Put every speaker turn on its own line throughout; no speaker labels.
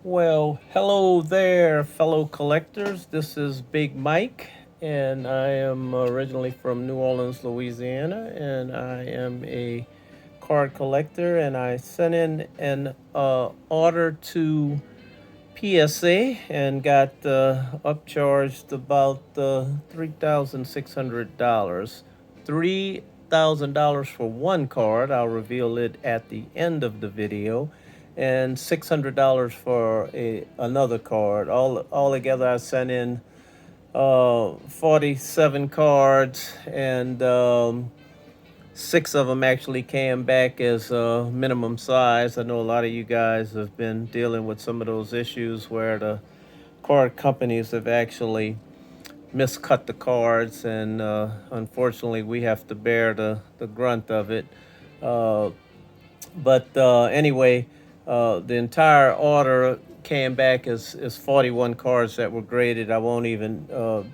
Well, hello there, fellow collectors. This is Big Mike, and I am originally from New Orleans, Louisiana, and I am a card collector. And I sent in an order to PSA and got upcharged about $3,600. $3,000 for one card. I'll reveal it at the end of the video, and $600 for another card. All together, I sent in 47 cards, and six of them actually came back as minimum size. I know a lot of you guys have been dealing with some of those issues where the card companies have actually miscut the cards, and unfortunately, we have to bear the grunt of it. Uh, but anyway, the entire order came back as 41 cards that were graded. I won't even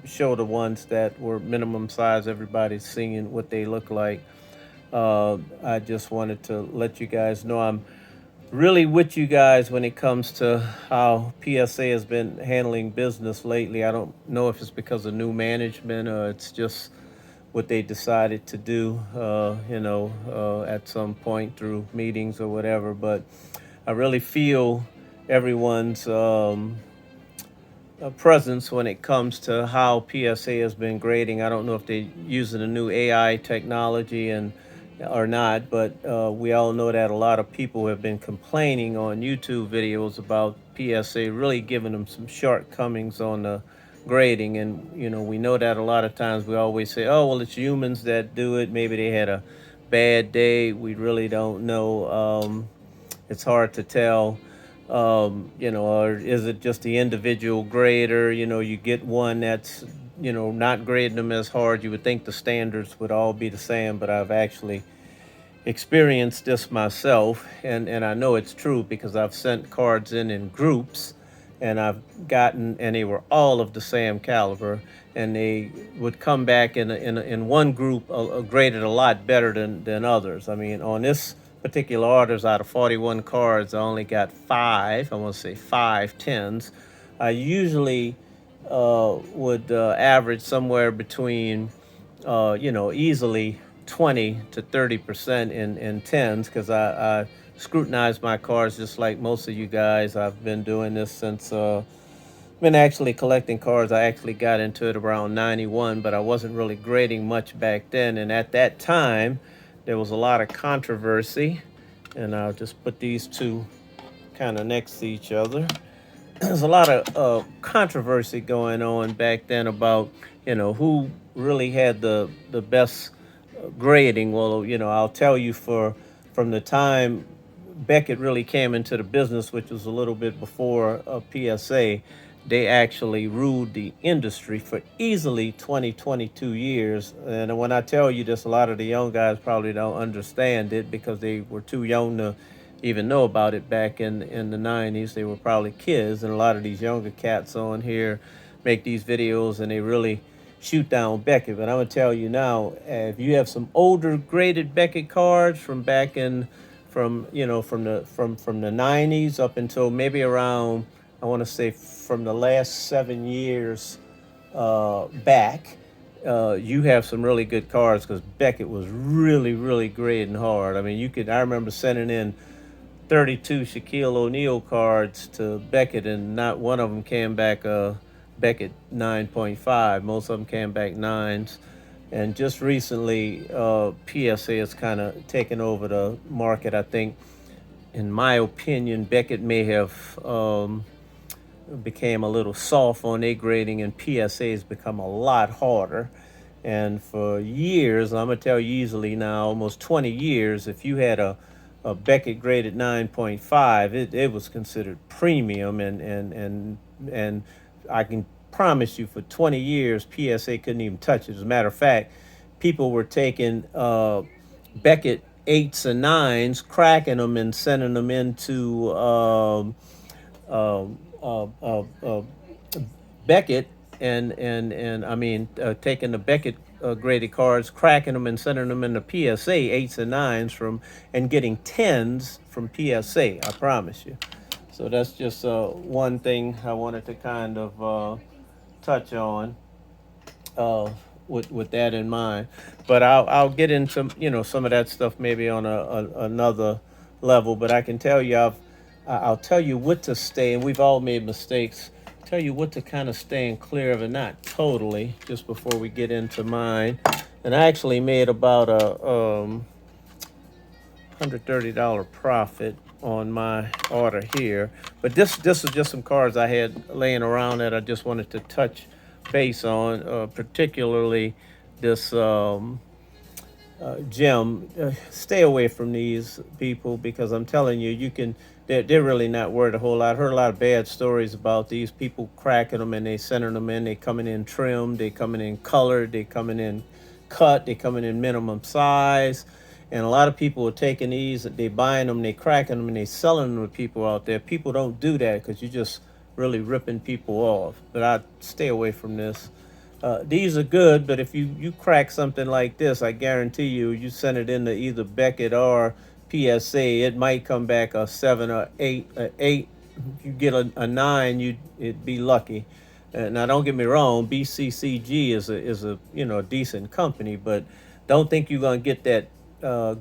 show the ones that were minimum size. Everybody's seeing what they look like. I just wanted to let you guys know I'm really with you guys when it comes to how PSA has been handling business lately. I don't know if it's because of new management or it's just what they decided to do, at some point through meetings or whatever. But I really feel everyone's presence when it comes to how PSA has been grading. I don't know if they're using the new AI technology and or not, but we all know that a lot of people have been complaining on YouTube videos about PSA really giving them some shortcomings on the grading. And we know that a lot of times we always say, oh well, it's humans that do it, maybe they had a bad day. We really don't know. It's hard to tell. Or is it just the individual grader? You get one that's not grading them as hard. You would think the standards would all be the same, but I've actually experienced this myself, and I know it's true because I've sent cards in groups, and I've gotten, and they were all of the same caliber, and they would come back in one group graded a lot better than others. I mean, on this particular orders, out of 41 cards, I only got five. I want to say five tens. I usually would average somewhere between, easily 20 to 30% in tens, because I scrutinize my cards just like most of you guys. I've been doing this since been actually collecting cards. I actually got into it around 91, but I wasn't really grading much back then. And at that time, there was a lot of controversy. And I'll just put these two kind of next to each other. There's a lot of controversy going on back then about who really had the best grading. Well, I'll tell you, from the time Beckett really came into the business, which was a little bit before PSA, they actually ruled the industry for easily 22 years. And when I tell you this, a lot of the young guys probably don't understand it because they were too young to even know about it back in the 90s. They were probably kids, and a lot of these younger cats on here make these videos and they really shoot down Beckett. But I'm gonna tell you now, if you have some older graded Beckett cards from back in from the 90s up until maybe around, I want to say, from the last 7 years back, you have some really good cards, because Beckett was really grading hard. I mean, I remember sending in 32 Shaquille O'Neal cards to Beckett, and not one of them came back Beckett 9.5. Most of them came back nines. And just recently, PSA has kind of taken over the market. I think, in my opinion, Beckett may have became a little soft on their grading, and PSA has become a lot harder. And for years, I'm gonna tell you easily now, almost 20 years, if you had a Beckett graded 9.5, it was considered premium, and I can promise you, for 20 years, PSA couldn't even touch it. As a matter of fact, people were taking Beckett eights and nines, cracking them and sending them into uh, uh, uh, uh, Beckett, and I mean, taking the Beckett graded cards, cracking them and sending them into PSA eights and nines from, and getting tens from PSA. I promise you. So that's just one thing I wanted to kind of touch on uh, with that in mind. But I'll get into some of that stuff maybe on another level. But I can tell you I'll tell you what to stay, and we've all made mistakes. Tell you what to kind of stay in clear of, and not totally. Just before we get into mine, and I actually made about a $130 profit on my order here. But this is just some cards I had laying around that I just wanted to touch base on, particularly this Jim, stay away from these people, because I'm telling you, they're really not worth a whole lot. I heard a lot of bad stories about these people cracking them and they sending them in. They coming in trimmed, they coming in colored, they coming in cut, they coming in minimum size. And a lot of people are taking these, they buying them, they cracking them, and they selling them to people out there. People don't do that because you're just really ripping people off. But I stay away from this. These are good, but if you crack something like this, I guarantee you send it into either Beckett or PSA, it might come back a 7 or 8. If you get a 9, it'd be lucky. Now, don't get me wrong, BCCG is a decent company, but don't think you're gonna get that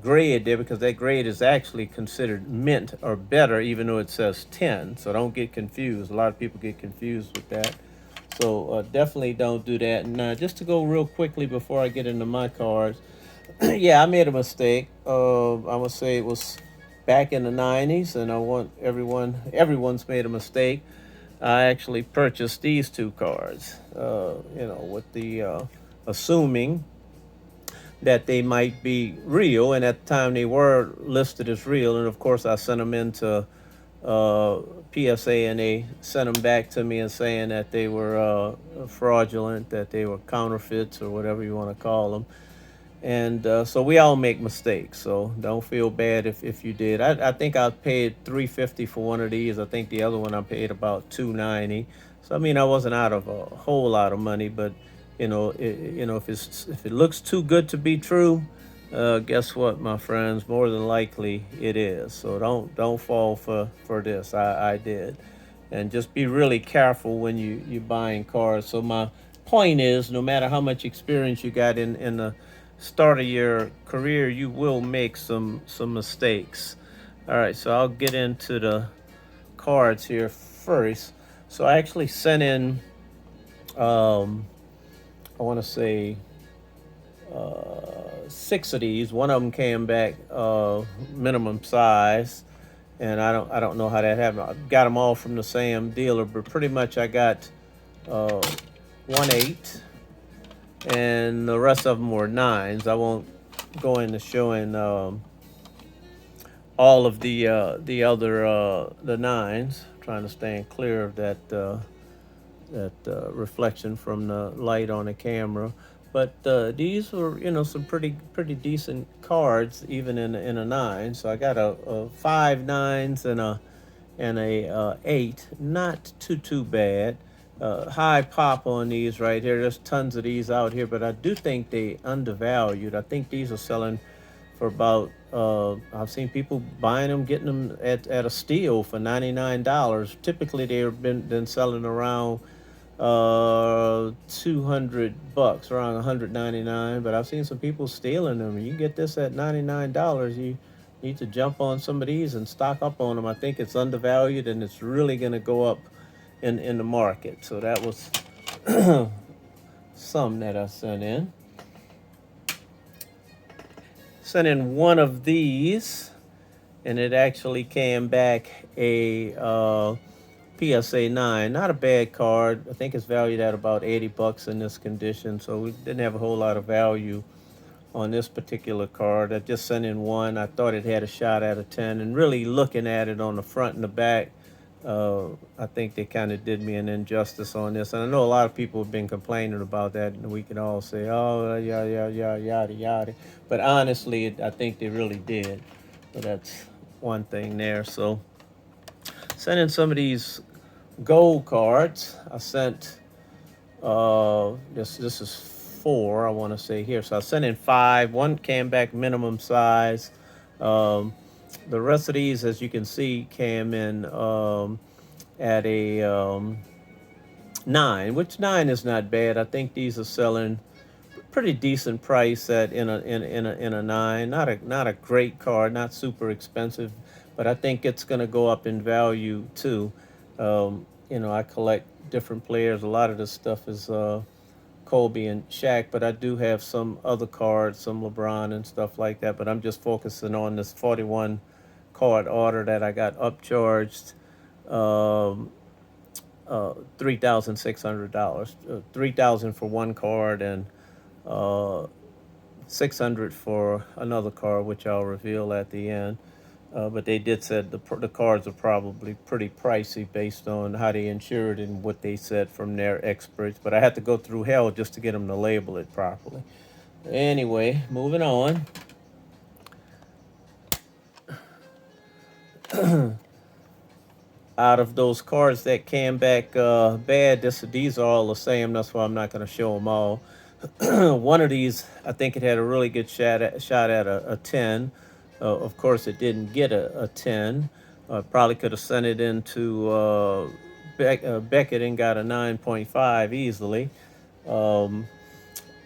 grade there, because that grade is actually considered mint or better, even though it says 10. So don't get confused. A lot of people get confused with that. So definitely don't do that. And just to go real quickly before I get into my cards, yeah, I made a mistake. I'm gonna say it was back in the '90s, and I want everyone's made a mistake. I actually purchased these two cards. With the assuming that they might be real, and at the time they were listed as real. And of course, I sent them into PSA, and they sent them back to me and saying that they were fraudulent, that they were counterfeits or whatever you want to call them. And so we all make mistakes. So don't feel bad if you did. I think I paid $350 for one of these. I think the other one I paid about $290. So I mean, I wasn't out of a whole lot of money, but if it looks too good to be true, guess what, my friends? More than likely it is. So don't fall for this. I did, and just be really careful when you buying cars. So my point is, no matter how much experience you got in the start of your career, you will make some mistakes. All right, so I'll get into the cards here first. So I actually sent in, I want to say, 6 of these. One of them came back minimum size, and I don't know how that happened. I got them all from the same dealer, but pretty much I got uh, 1/8, and the rest of them were 9s. I won't go into showing all of the other the 9s. Trying to stay clear of that reflection from the light on the camera. But these were, some pretty decent cards, even in a 9. So I got a 5 9s and a 8. Not too bad. High pop on these right here. There's tons of these out here, but I do think they undervalued. I think these are selling for about, I've seen people buying them, getting them at a steal for $99. Typically they've been selling around 200 bucks, around 199, but I've seen some people stealing them. You get this at $99, you need to jump on some of these and stock up on them. I think it's undervalued, and it's really going to go up in the market. So that was some that I sent in one of these, and it actually came back a PSA 9. Not a bad card. I think it's valued at about 80 bucks in this condition, so we didn't have a whole lot of value on this particular card. I just sent in one. I thought it had a shot at a 10, and really looking at it on the front and the back, I think they kind of did me an injustice on this. And I know a lot of people have been complaining about that, and we can all say, oh, yada, yada. But honestly, I think they really did. So that's one thing there. So sent in some of these gold cards. I sent, this is 4, I want to say here. So I sent in 5. One came back minimum size. the rest of these, as you can see, came in at a 9, which 9 is not bad. I think these are selling pretty decent price at in a 9. Not a great card, not super expensive, but I think it's going to go up in value too. I collect different players. A lot of this stuff is Kobe and Shaq, but I do have some other cards, some LeBron and stuff like that. But I'm just focusing on this 41 card order that I got upcharged. Um, $3,600, 3,000 for one card and uh, 600 for another card, which I'll reveal at the end. But they did said the cards are probably pretty pricey based on how they insured and what they said from their experts. But I had to go through hell just to get them to label it properly. Anyway, moving on. Out of those cards that came back bad, these are all the same. That's why I'm not going to show them all. One of these, I think it had a really good shot at a 10. Of course, it didn't get a 10. Probably could have sent it into Beckett and got a 9.5 easily. Um,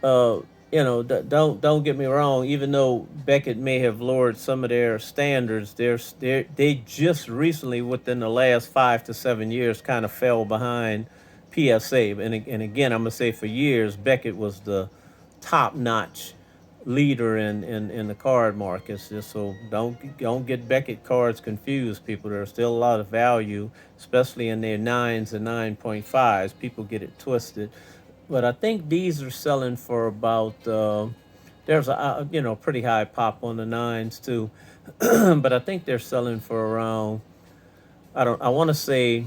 uh, don't get me wrong. Even though Beckett may have lowered some of their standards, they just recently, within the last 5 to 7 years, kind of fell behind PSA. And again, I'm gonna say for years, Beckett was the top-notch leader in the card markets. Just so don't get Beckett cards confused, people. There's still a lot of value, especially in their 9s and 9.5s. People get it twisted. But I think these are selling for about there's a pretty high pop on the 9s too. But I think they're selling for around I want to say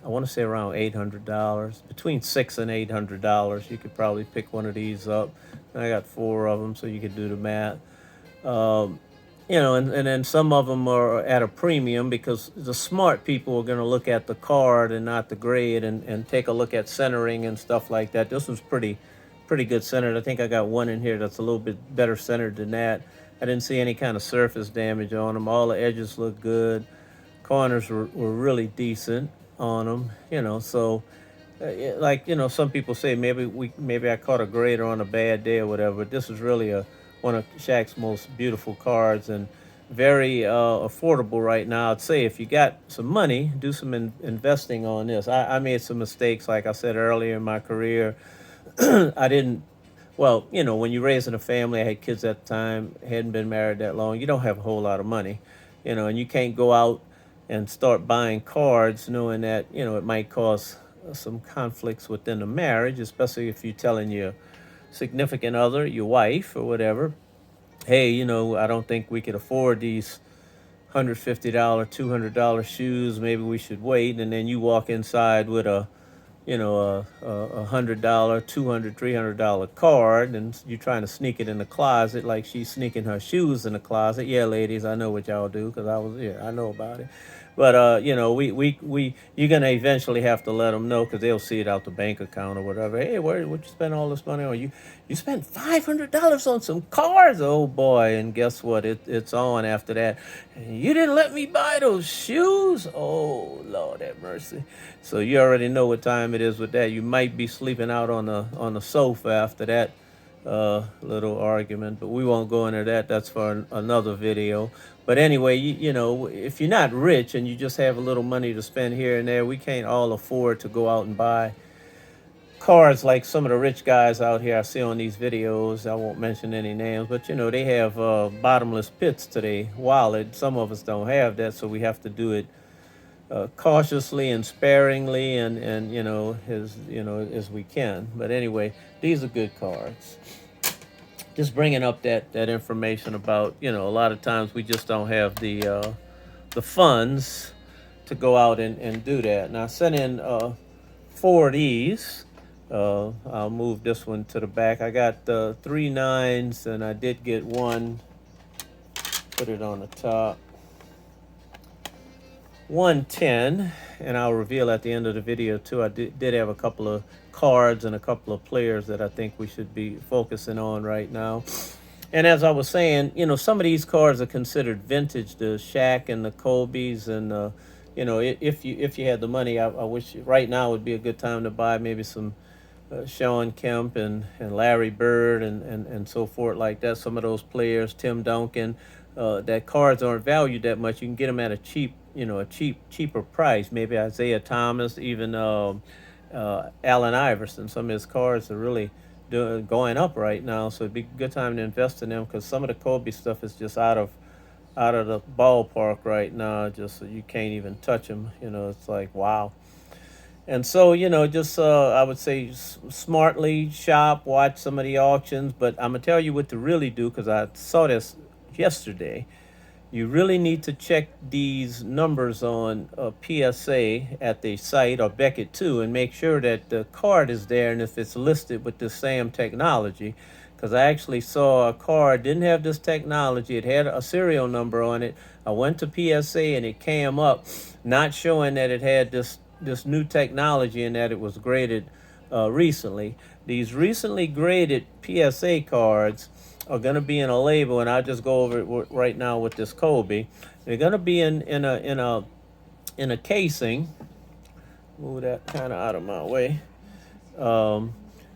around $800, between $600 and $800. You could probably pick one of these up. I got 4 of them, so you could do the math. Um, and then some of them are at a premium because the smart people are going to look at the card and not the grade, and take a look at centering and stuff like that. This was pretty good centered. I think I got one in here that's a little bit better centered than that. I didn't see any kind of surface damage on them. All the edges look good. Corners were really decent on them. So some people say maybe I caught a grader on a bad day or whatever. But this is really one of Shaq's most beautiful cards, and very affordable right now. I'd say if you got some money, do some investing on this. I made some mistakes, like I said earlier in my career. I didn't. Well, when you're raising a family, I had kids at the time, hadn't been married that long. You don't have a whole lot of money, and you can't go out and start buying cards knowing that it might cause some conflicts within the marriage, especially if you're telling your significant other, your wife or whatever, hey, I don't think we could afford these $150, $200 shoes. Maybe we should wait. And then you walk inside with a $100, $200, $300 card, and you're trying to sneak it in the closet like she's sneaking her shoes in the closet. Yeah, ladies, I know what y'all do because I know about it. But you're gonna eventually have to let them know because they'll see it out the bank account or whatever. Hey, what you spend all this money on? You spent $500 on some cards. Oh boy! And guess what? It's on after that. You didn't let me buy those shoes. Oh Lord have mercy. So you already know what time it is with that. You might be sleeping out on the sofa after that little argument, but we won't go into that. That's for another video. But anyway, if you're not rich and you just have a little money to spend here and there, we can't all afford to go out and buy cars like some of the rich guys out here I see on these videos. I won't mention any names, but they have bottomless pits to their wallet. Some of us don't have that, so we have to do it cautiously and sparingly, and as we can. But anyway, these are good cards. Just bringing up that information about a lot of times we just don't have the funds to go out and do that. Now I sent in 4 of these. I'll move this one to the back. I got 3 9s, and I did get one. Put it on the top. 110, and I'll reveal at the end of the video too. I did have a couple of cards and a couple of players that I think we should be focusing on right now. And as I was saying, you know, some of these cars are considered vintage, the Shaq and the Kobe's, and you know, if you had the money, I wish right now would be a good time to buy maybe some Sean Kemp and Larry Bird and so forth like that. Some of those players, Tim Duncan, that cards aren't valued that much. You can get them at a cheap, you know, a cheaper price. Maybe Isaiah Thomas, even Allen Iverson. Some of his cards are really going up right now, so it'd be a good time to invest in them because some of the Kobe stuff is just out of the ballpark right now. Just you can't even touch them. You know, it's like wow. And so, you know, just I would say smartly shop, watch some of the auctions. But I'm gonna tell you what to really do because I saw this yesterday. You really need to check these numbers on PSA at the site or Beckett too, and make sure that the card is there and if it's listed with the same technology. Because I actually saw a card didn't have this technology; it had a serial number on it. I went to PSA and it came up, not showing that it had this new technology and that it was graded recently. These recently graded PSA cards are going to be in a label, and I'll just go over it right now with this Kobe. They're going to be in a casing. Move that kind of out of my way. Um,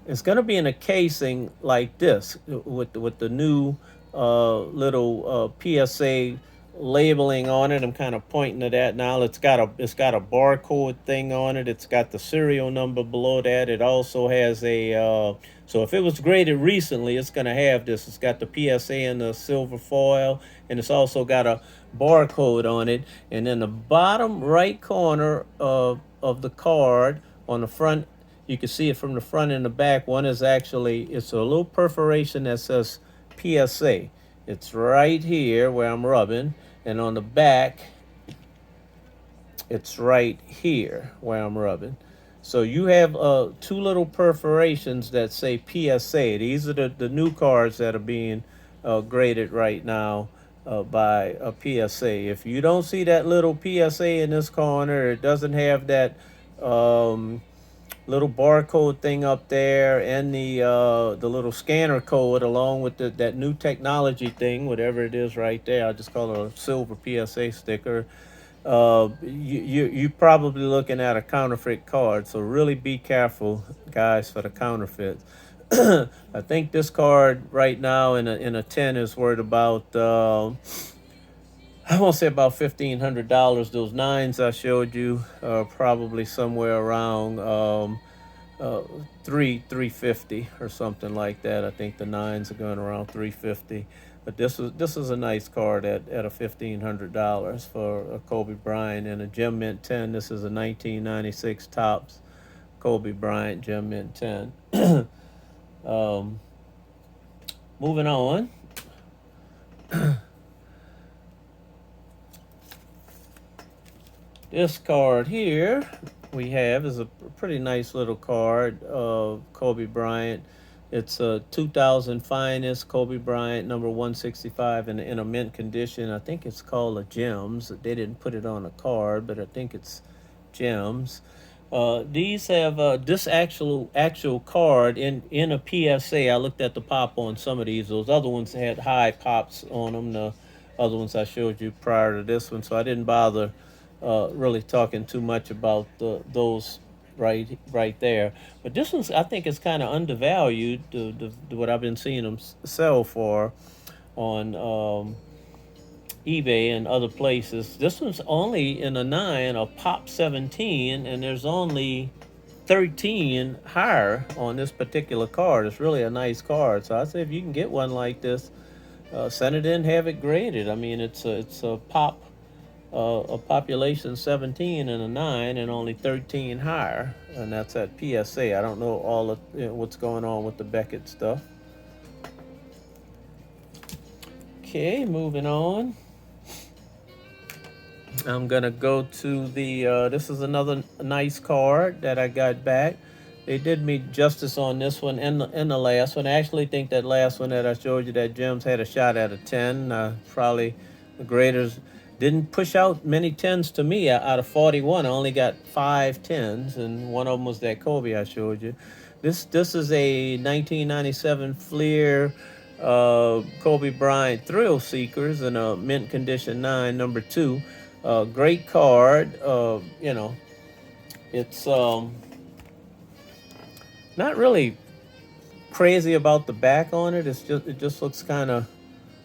it's going to be in a casing like this with the new little PSA labeling on it. I'm kind of pointing to that now. It's got a barcode thing on it. It's got the serial number below that. It also has a so if it was graded recently, it's going to have this. It's got the PSA in the silver foil, and it's also got a barcode on it. And in the bottom right corner of the card on the front, you can see it from the front and the back. One is actually, it's a little perforation that says PSA. It's right here where I'm rubbing, and on the back, it's right here where I'm rubbing. So you have two little perforations that say PSA. These are the new cards that are being graded right now by a PSA. If you don't see that little PSA in this corner, it doesn't have that little barcode thing up there and the little scanner code along with that new technology thing, whatever it is right there. I just call it a silver PSA sticker. You probably looking at a counterfeit card, so really be careful, guys, for the counterfeits. I think this card right now in a 10 is worth about I won't say about $1,500. Those nines I showed you are probably somewhere around uh, 350 or something like that. I think the nines are going around 350. But this is a nice card at a $1,500 for a Kobe Bryant and a Gem Mint 10. This is a 1996 Topps Kobe Bryant Gem Mint 10. um, moving on. This card here we have is a pretty nice little card of Kobe Bryant. It's a 2000 finest Kobe Bryant number 165 in a mint condition. I think it's called a Gems. They didn't put it on a card, but I think it's Gems. These have this actual card in a PSA. I looked at the pop on some of these. Those other ones had high pops on them. The other ones I showed you prior to this one, so I didn't bother really talking too much about those right there. But this one's I think it's kind of undervalued. What I've been seeing them sell for on eBay and other places. This one's only in a 9, a pop 17, and there's only 13 higher on this particular card. It's really a nice card. So I say if you can get one like this, send it in, have it graded. I mean, it's a pop, a population 17 and a 9, and only 13 higher, and that's at PSA. I don't know all of what's going on with the Beckett stuff. Okay, moving on. I'm gonna go to the. This is another nice card that I got back. They did me justice on this one and the last one. I actually think that last one that I showed you, that Gems had a shot at a 10. Probably the graders didn't push out many 10s to me. Out of 41, I only got 5 10s, and one of them was that Kobe I showed you. This is a 1997 Fleer Kobe Bryant Thrill Seekers in a mint condition 9, number 2. Great card. You know, it's not really crazy about the back on it. It just looks kind of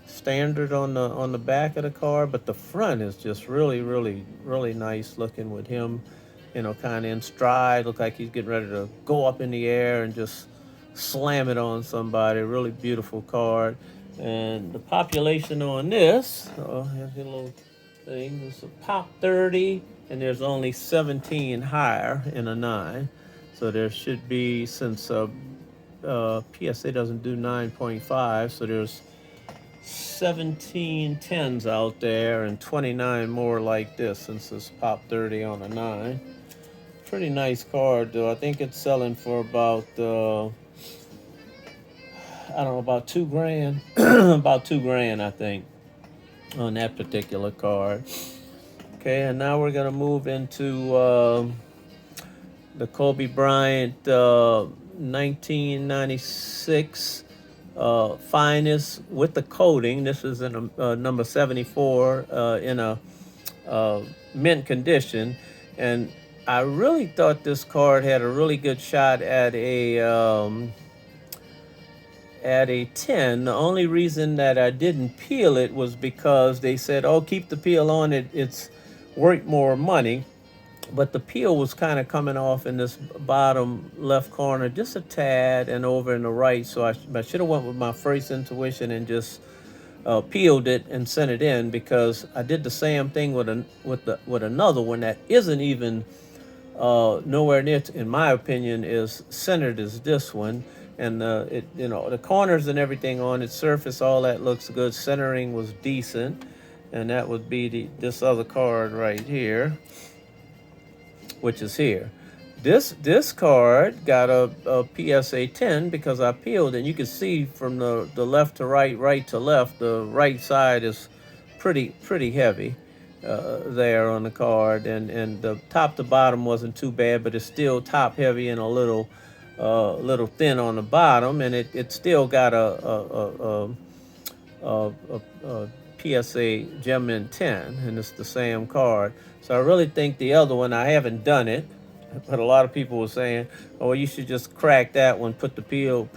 standard on the back of the car, but the front is just really nice looking with him, you know, kind of in stride. Look like he's getting ready to go up in the air and just slam it on somebody. Really beautiful card. And the population on this, here's a little thing. It's a pop 30, and there's only 17 higher in a 9. So there should be, since PSA doesn't do 9.5, so there's 17 10s out there and 29 more like this, since it's pop 30 on a 9. Pretty nice card though. I think it's selling for about I don't know, about 2 grand. About 2 grand, I think, on that particular card. Okay, and now we're gonna move into the Kobe Bryant 1996 finest with the coating. This is in a number 74 in a mint condition, and I really thought this card had a really good shot at a 10. The only reason that I didn't peel it was because they said, "Oh, keep the peel on it. It's worth more money." But the peel was kind of coming off in this bottom left corner just a tad, and over in the right. So I should have went with my first intuition and just peeled it and sent it in, because I did the same thing with another one that isn't even nowhere near, in my opinion, is centered as this one. And you know, the corners and everything on its surface, all that looks good. Centering was decent, and that would be this other card right here, which is here. This card got a PSA 10 because I peeled, and you can see from the left to right, right to left, the right side is pretty heavy there on the card, and the top to bottom wasn't too bad, but it's still top heavy and a little thin on the bottom, and it still got a PSA Gem in 10, and it's the same card. So I really think the other one, I haven't done it, but a lot of people were saying, "Oh, you should just crack that one, pull the peel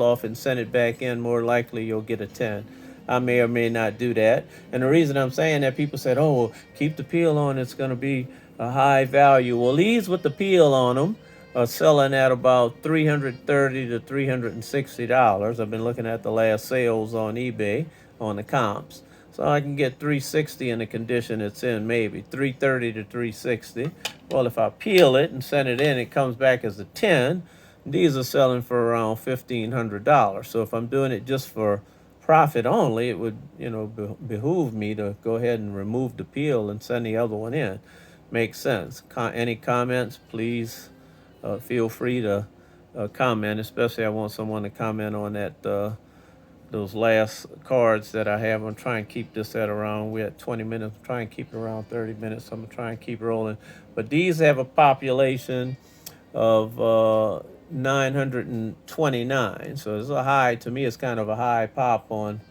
off, and send it back in. More likely you'll get a 10." I may or may not do that. And the reason I'm saying that, people said, "Oh, well, keep the peel on. It's going to be a high value." Well, these with the peel on them are selling at about $330 to $360. I've been looking at the last sales on eBay on the comps. So I can get 360 in the condition it's in, maybe 330 to 360. Well, if I peel it and send it in, it comes back as a 10. These are selling for around $1,500. So if I'm doing it just for profit only, it would, you know, behoove me to go ahead and remove the peel and send the other one in. Makes sense. Any comments, please feel free to comment. Especially I want someone to comment on that those last cards that I have. I'm trying to keep this at around, we're at 20 minutes. I'm trying to keep it around 30 minutes. So I'm going to try and keep rolling. But these have a population of 929. So it's a high, to me, it's kind of a high pop on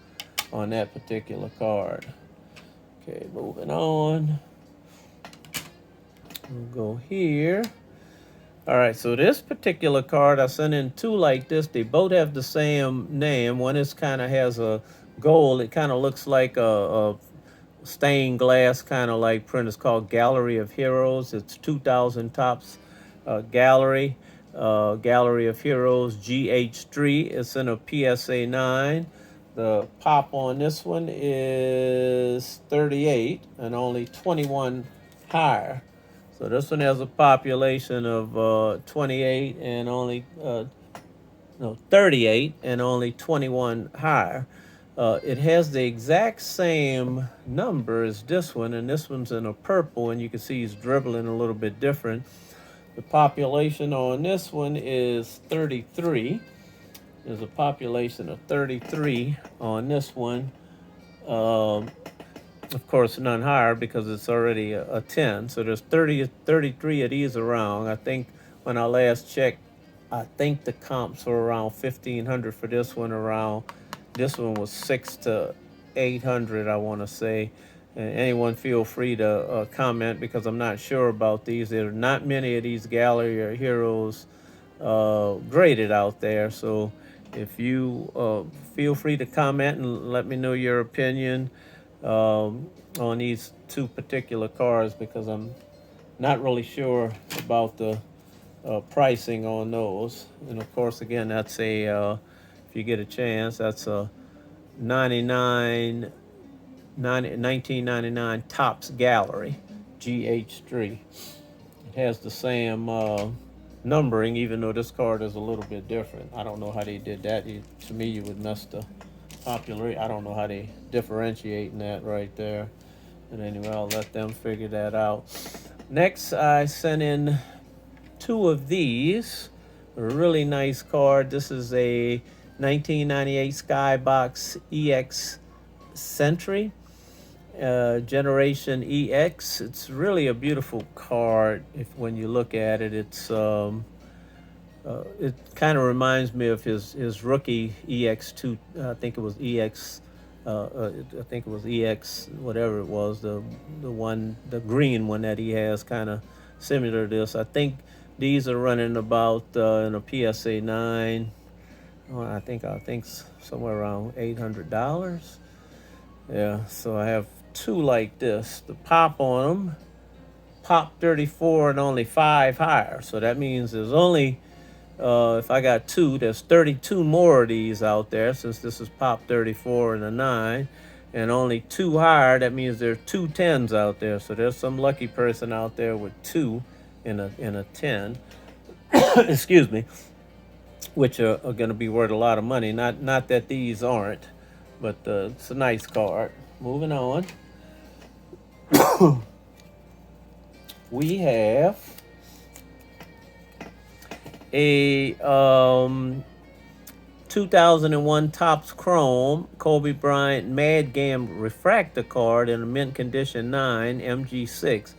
that particular card. Okay, moving on. We'll go here. All right, so this particular card, I sent in 2 like this. They both have the same name. One is kind of has a gold. It kind of looks like a stained glass kind of like print. It's called Gallery of Heroes. It's 2,000 tops gallery. Gallery of Heroes GH3. It's in a PSA 9. The pop on this one is 38 and only 21 higher. So this one has a population of 28 and only 38 and only 21 higher. It has the exact same number as this one, and this one's in a purple, and you can see he's dribbling a little bit different. The population on this one is 33. There's a population of 33 on this one. Of course, none higher because it's already a 10. So there's 33 of these around. I think when I last checked, I think the comps were around 1,500 for this one, around This one was 6 to 800, I want to say. And anyone feel free to comment, because I'm not sure about these. There are not many of these gallery or heroes graded out there. So if you feel free to comment and let me know your opinion on these two particular cards, because I'm not really sure about the pricing on those. And of course, again, that's a if you get a chance, that's a 1999 Topps Gallery GH3. It has the same numbering, even though this card is a little bit different. I don't know how they did that. To me, you would mess the popular. I don't know how they differentiate in that right there. And anyway, I'll let them figure that out. Next, I sent in two of these. A really nice card. This is a 1998 Skybox EX Sentry. Generation EX. It's really a beautiful card. When you look at it, it kind of reminds me of his rookie EX2. I think it was EX. I think it was EX, whatever it was, the green one that he has, kind of similar to this. I think these are running about in a PSA 9. Well, I think somewhere around $800. Yeah, so I have two like this. The pop on them, pop 34 and only 5 higher. So that means there's only, if I got two, there's 32 more of these out there, since this is pop 34 and a 9. And only 2 higher, that means there are 2 10s out there. So there's some lucky person out there with 2 in a 10. Excuse me. Which are going to be worth a lot of money. Not that these aren't, but it's a nice card. Moving on. We have a 2001 Topps Chrome Kobe Bryant Mad Gam Refractor card in a mint condition 9 MG6.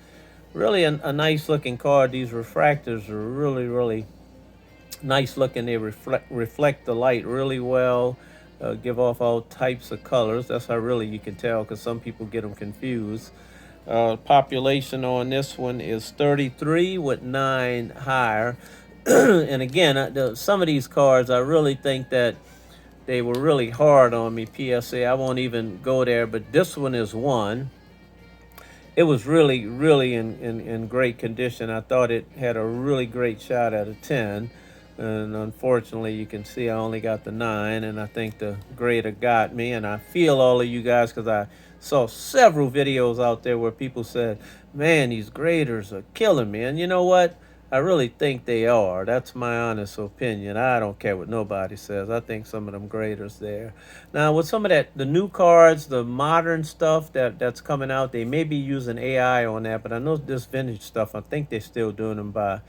Really a nice looking card. These refractors are really nice looking. They reflect the light really well, give off all types of colors. That's how really you can tell, because some people get them confused. Population on this one is 33 with 9 higher. And again, some of these cards, I really think that they were really hard on me, PSA. I won't even go there, but this one is one. It was really in great condition. I thought it had a really great shot at a 10. And unfortunately, you can see I only got the 9, and I think the grader got me. And I feel all of you guys, because I saw several videos out there where people said, man, these graders are killing me. And you know what? I really think they are. That's my honest opinion. I don't care what nobody says. I think some of them graders there. Now, with some of the new cards, the modern stuff that's coming out, they may be using AI on that. But I know this vintage stuff, I think they're still doing them by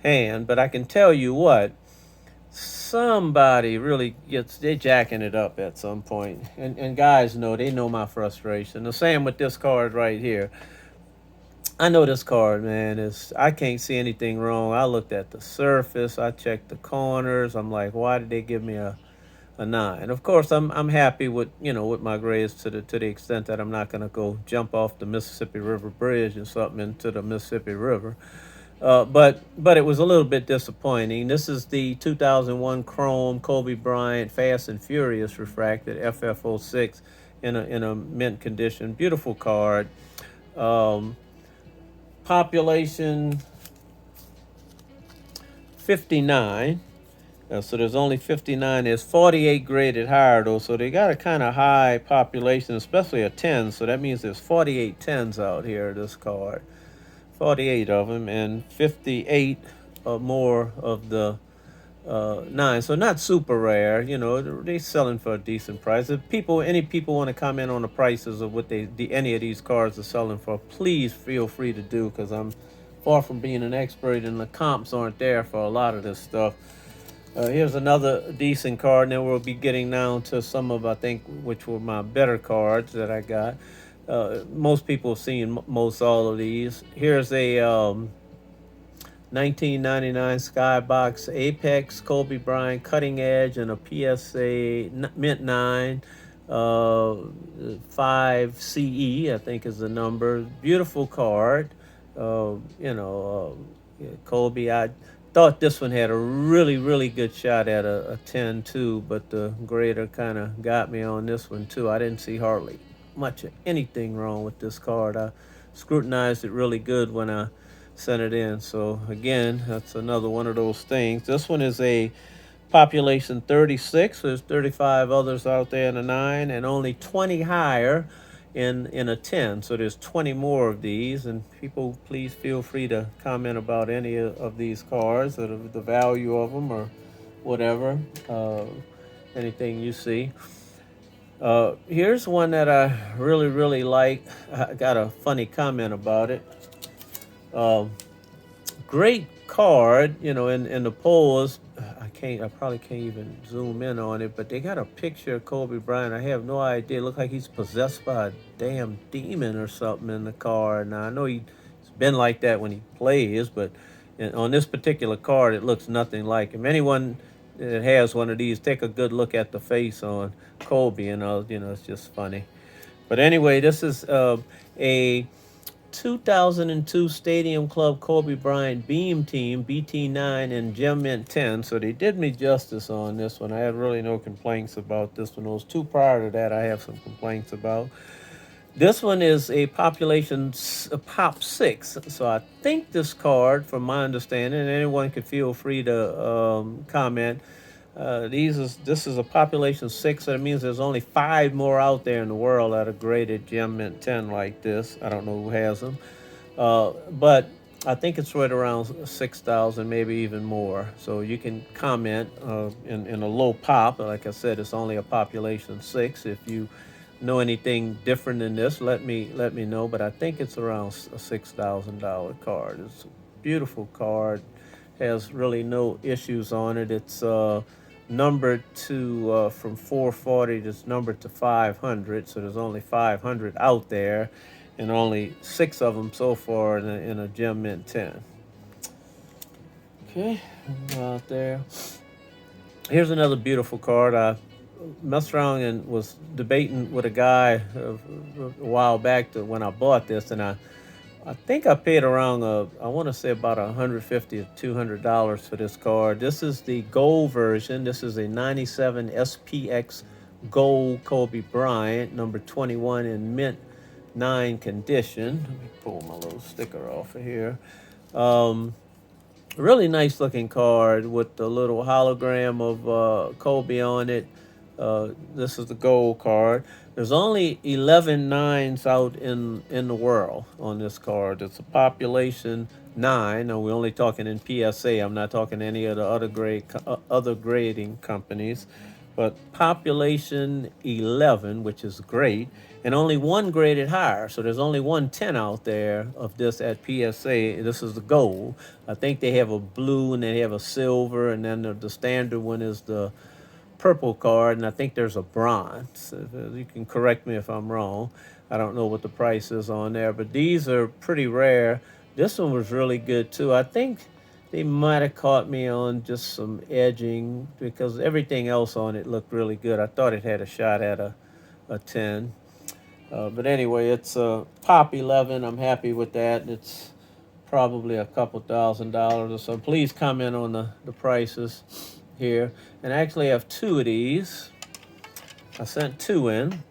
hand. But I can tell you what, somebody really they're jacking it up at some point. And guys they know my frustration. The same with this card right here. I know this card, man, I can't see anything wrong. I looked at the surface, I checked the corners. I'm like, why did they give me a 9? Of course, I'm happy with with my grades to the extent that I'm not gonna go jump off the Mississippi River Bridge and something into the Mississippi River. But it was a little bit disappointing. This is the 2001 Chrome Kobe Bryant Fast and Furious refracted FF06 in a mint condition. Beautiful card. Population 59. So there's only 59. There's 48 graded higher though, so they got a kind of high population, especially a 10. So that means there's 48 10s out here. This card. 48 of them, and 58 more of the 9. So not super rare. They're selling for a decent price. If any people want to comment on the prices of what any of these cards are selling for, please feel free to do, because I'm far from being an expert, and the comps aren't there for a lot of this stuff. Here's another decent card, and then we'll be getting down to some of, I think, which were my better cards that I got. Most people have seen most all of these. Here's a 1999 Skybox Apex Kobe Bryant Cutting Edge and a PSA Mint 9 uh, 5 CE, I think is the number. Beautiful card. Yeah, Kobe, I thought this one had a really good shot at a 10 too, but the grader kind of got me on this one too. I didn't see hardly much of anything wrong with this card. I scrutinized it really good when I sent it in. So again, that's another one of those things. This one is a population 36. There's 35 others out there in a 9, and only 20 higher in a 10. So there's 20 more of these. And people, please feel free to comment about any of these cards, or the value of them, or whatever, anything you see. Here's one that I really like. I got a funny comment about it. Um, Great card, in the polls. I probably can't even zoom in on it, but they got a picture of Kobe Bryant. I have no idea. It looks like he's possessed by a damn demon or something in the card. Now I know he's been like that when he plays, but on this particular card, it looks nothing like him. Anyone that has one of these, take a good look at the face on Kobe, and it's just funny. But anyway, this is a 2002 Stadium Club Kobe Bryant Beam Team BT9 and Gem Mint 10. So they did me justice on this one. I had really no complaints about this one. Those two prior to that, I have some complaints about. This one is a population a pop 6. So I think this card, from my understanding, and anyone can feel free to comment. This is a population 6, so that means there's only 5 more out there in the world that are graded Gem Mint 10 like this. I don't know who has them, but I think it's right around 6,000, maybe even more. So you can comment in a low pop. Like I said, it's only a population 6. If you know anything different than this, let me know. But I think it's around a $6,000 card. It's a beautiful card. Has really no issues on it. It's numbered to from 440. It's numbered to 500. So there's only 500 out there, and only 6 of them so far in a Gem Mint 10. Okay, out there. Here's another beautiful card. I messed around and was debating with a guy a while back when I bought this, and I think I paid around I want to say about $150 to $200 for this card. This is the gold version. This is a 97 SPX gold Kobe Bryant, number 21 in mint 9 condition. Let me pull my little sticker off of here. Really nice looking card with the little hologram of Kobe on it. This is the gold card. There's only 11 nines out in the world on this card. It's a population 9. Now we're only talking in PSA. I'm not talking any of the other grading companies, but population 11, which is great, and only one graded higher. So there's only 110 out there of this at PSA. This is the gold. I think they have a blue and they have a silver, and then the standard one is the purple card, and I think there's a bronze. You can correct me if I'm wrong. I don't know what the price is on there, but these are pretty rare. This one was really good too. I think they might have caught me on just some edging, because everything else on it looked really good. I thought it had a shot at a 10. But anyway, it's a Pop 11. I'm happy with that. It's probably a couple $1,000s or so. Please comment on the prices here. And I actually have 2 of these. I sent 2 in.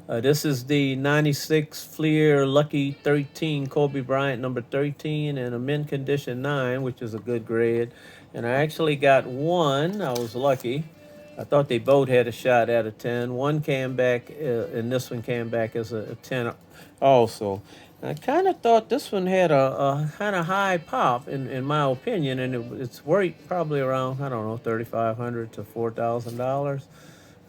This is the 96 Fleer Lucky 13 Kobe Bryant, number 13, and a mint condition 9, which is a good grade. And I actually got one. I was lucky. I thought they both had a shot at a 10. One came back, and this one came back as a 10 also. I kind of thought this one had a kind of high pop, in my opinion, and it's worth probably around, I don't know, $3,500 to $4,000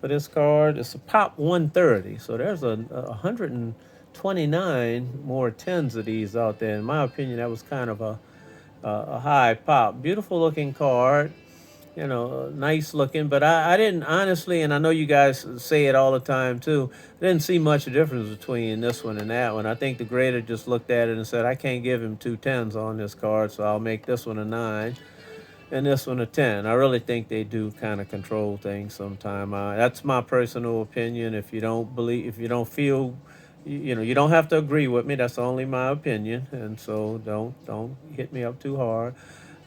for this card. It's a pop 130, so there's a 129 more 10s of these out there. In my opinion, that was kind of a high pop. Beautiful looking card. nice looking. But I didn't honestly, and I know you guys say it all the time too. I didn't see much difference between this one and that one. I think the grader just looked at it and said, I can't give him two tens on this card, so I'll make this one a 9 and this one a 10. I really think they do kind of control things sometime. That's my personal opinion. If you don't believe, if you don't feel, you don't have to agree with me. That's only my opinion, and so don't hit me up too hard.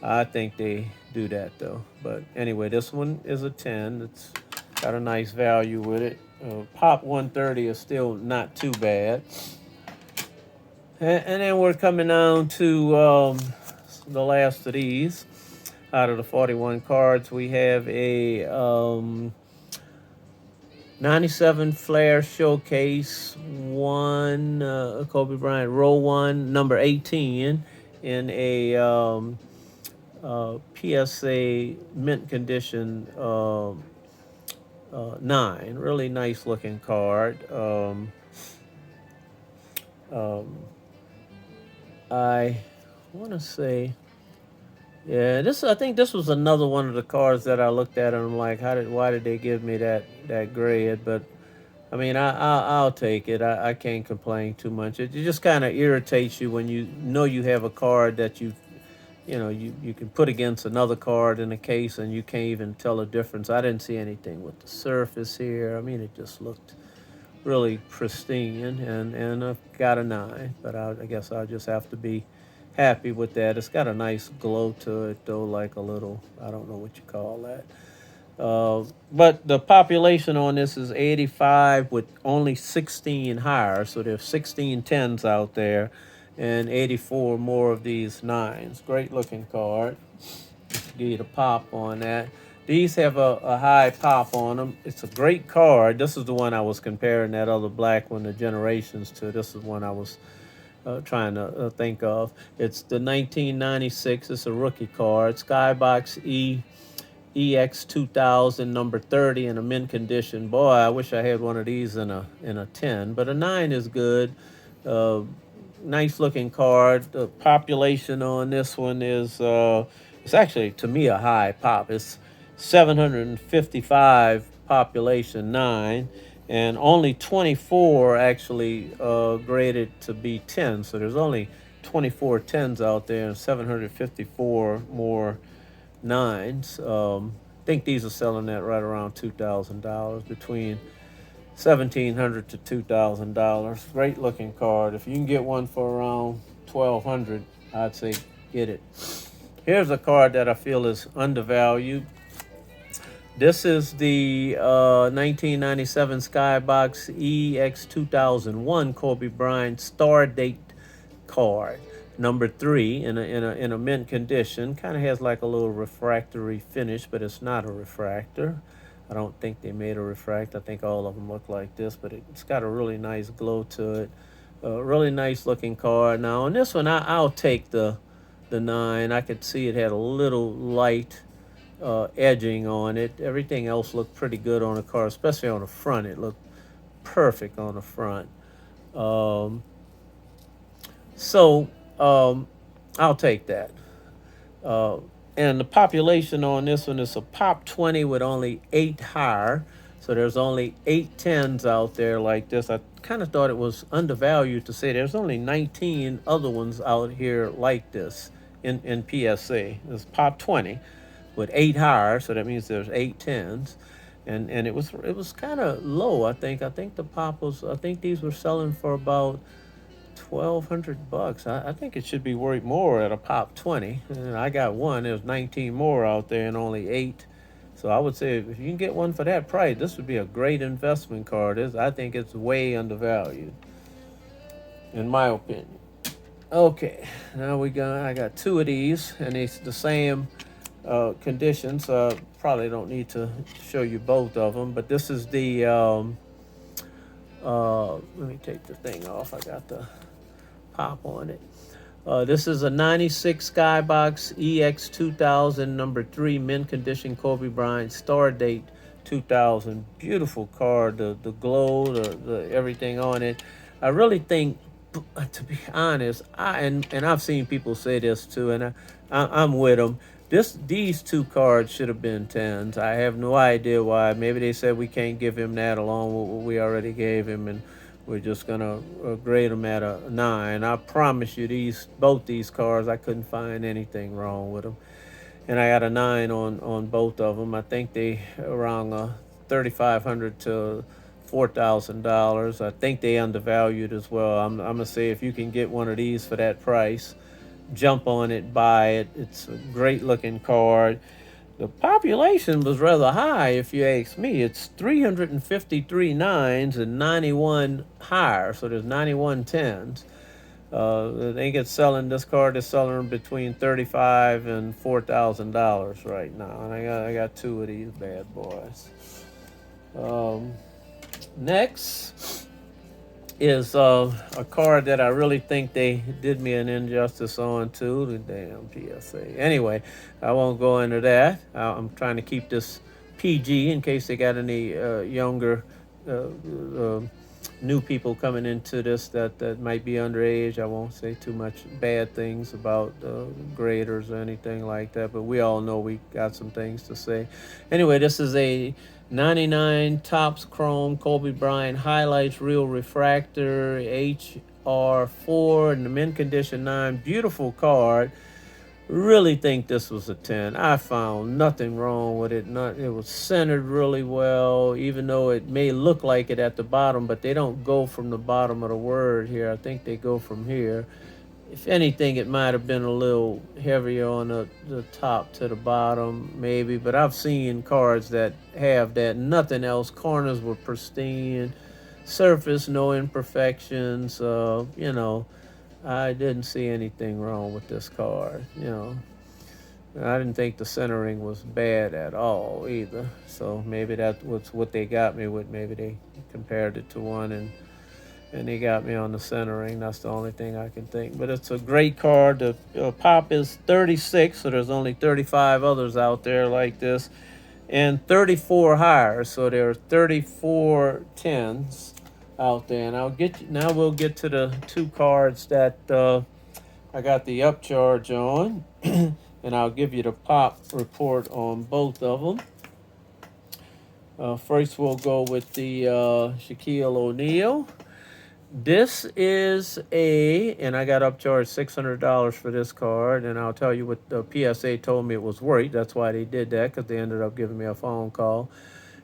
I think they do that though. But anyway, this one is a 10. It's got a nice value with it. Pop 130 is still not too bad. And then we're coming down to the last of these. Out of the 41 cards, we have a 97 Flair Showcase 1 Kobe Bryant Row 1 number 18 in a PSA mint condition 9. Really nice looking card. I want to say, yeah, I think this was another one of the cards that I looked at and I'm like, why did they give me that grade? But I mean, I'll take it. I can't complain too much. It just kind of irritates you when you know you have a card that you can put against another card in a case and you can't even tell the difference. I didn't see anything with the surface here. I mean, it just looked really pristine, and I've got a 9, but I guess I'll just have to be happy with that. It's got a nice glow to it though, like a little, I don't know what you call that. But the population on this is 85 with only 16 higher, so there's 16 10s out there and 84 more of these 9s. Great looking card. Give you the pop on that. These have a high pop on them. It's a great card. This is the one I was comparing that other black one, the Generations, to. This is one I was trying to think of. It's the 1996. It's a rookie card. Skybox EX 2000 number 30 in a mint condition. Boy, I wish I had one of these in a 10, but a 9 is good. Nice looking card. The population on this one is it's actually to me a high pop. It's 755 population 9, and only 24 actually graded to be 10. So there's only 24 10s out there and 754 more 9s. I think these are selling at right around $2,000, between $1,700 to $2,000. Great looking card. If you can get one for around $1,200, I'd say get it. Here's a card that I feel is undervalued. This is the 1997 Skybox EX 2001 Kobe Bryant Star Date card, number 3 in a mint condition. Kind of has like a little refractory finish, but it's not a refractor. I don't think they made a refract. I think all of them look like this, but it's got a really nice glow to it. Really nice looking card. Now on this one, I'll take the 9. I could see it had a little light edging on it. Everything else looked pretty good on the card, especially on the front. It looked perfect on the front. I'll take that. And the population on this one is a pop 20 with only 8 higher. So there's only 8 10s out there like this. I kind of thought it was undervalued to say there's only 19 other ones out here like this in PSA. It's pop 20 with 8 higher, so that means there's 8 10s. And it was kind of low, I think. I think the pop was, I think these were selling for about $1,200. I think it should be worth more at a pop 20. And I got one. There's 19 more out there and only 8. So I would say if you can get one for that price, this would be a great investment card. I think it's way undervalued, in my opinion. Okay, now I got 2 of these, and it's the same conditions. Probably don't need to show you both of them, but this is the let me take the thing off. I got the pop on it. This is a 96 Skybox EX 2000 number 3 mint condition Kobe Bryant Star Date 2000. Beautiful card. The glow, the everything on it. I really think, to be honest, and I've seen people say this too, and I'm with them. These two cards should have been 10s. I have no idea why. Maybe they said we can't give him that along with what we already gave him, and we're just gonna grade him at a 9. I promise you, both these cards, I couldn't find anything wrong with them, and I got a 9 on both of them. I think they around $3,500 to $4,000. I think they undervalued as well. I'm gonna say if you can get one of these for that price, jump on it, buy it. It's a great looking card. The population was rather high, if you ask me. It's 353 nines and 91 higher, so there's 91 tens. They get selling this card is selling between $35 and $4,000 right now, and I got two of these bad boys. Next is a card that I really think they did me an injustice on too. The damn PSA. Anyway, I won't go into that. I'm trying to keep this PG in case they got any younger new people coming into this that might be underage. I won't say too much bad things about graders or anything like that, but we all know we got some things to say. Anyway, this is a 99 Topps Chrome Kobe Bryant Highlights Real Refractor HR4 in the mint condition 9. Beautiful card. Really think this was a 10. I found nothing wrong with it. It was centered really well, even though it may look like it at the bottom, but they don't go from the bottom of the word here. I think they go from here. If anything, it might have been a little heavier on the top to the bottom, maybe, but I've seen cards that have that. Nothing else. Corners were pristine. Surface, no imperfections. You know, I didn't see anything wrong with this card. You know, I didn't think the centering was bad at all either. So maybe that was what they got me with. Maybe they compared it to one and they got me on the centering. That's the only thing I can think. But it's a great card. The pop is 36, so there's only 35 others out there like this, and 34 higher. So there are 34 tens out there. And now we'll get to the two cards that I got the upcharge on, and I'll give you the pop report on both of them. First, we'll go with the Shaquille O'Neal. This is and I got upcharged $600 for this card, and I'll tell you what the PSA told me it was worth. That's why they did that, because they ended up giving me a phone call.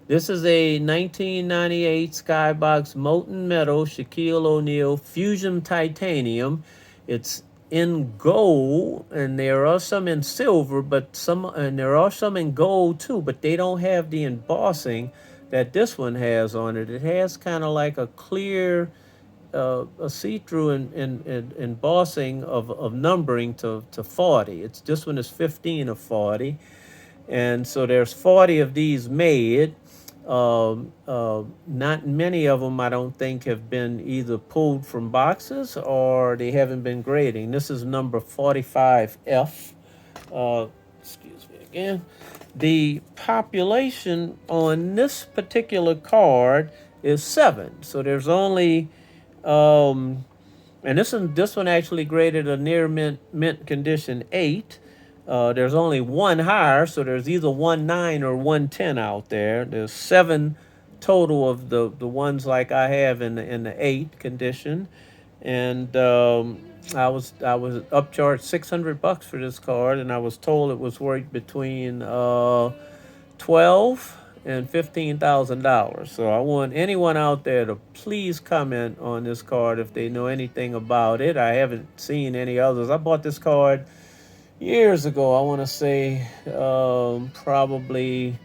This is a 1998 Skybox Molten Metal Shaquille O'Neal Fusion Titanium. It's in gold, and there are some in silver, and there are some in gold too, but they don't have the embossing that this one has on it. It has kind of like a clear a see-through embossing of numbering to 40. This one is 15 of 40, and so there's 40 of these made. Not many of them, I don't think, have been either pulled from boxes or they haven't been grading. This is number 45F. Excuse me again. The population on this particular card is 7, so there's only and this one actually graded a near mint condition 8. There's only one higher, so there's either 1.9 or 1.10 out there. There's 7 total of the ones like I have in the 8 condition, and I was upcharged $600 for this card, and I was told it was worth between $12,000 and $15,000. So I want anyone out there to please comment on this card if they know anything about it. I haven't seen any others. I bought this card years ago. I want to say probably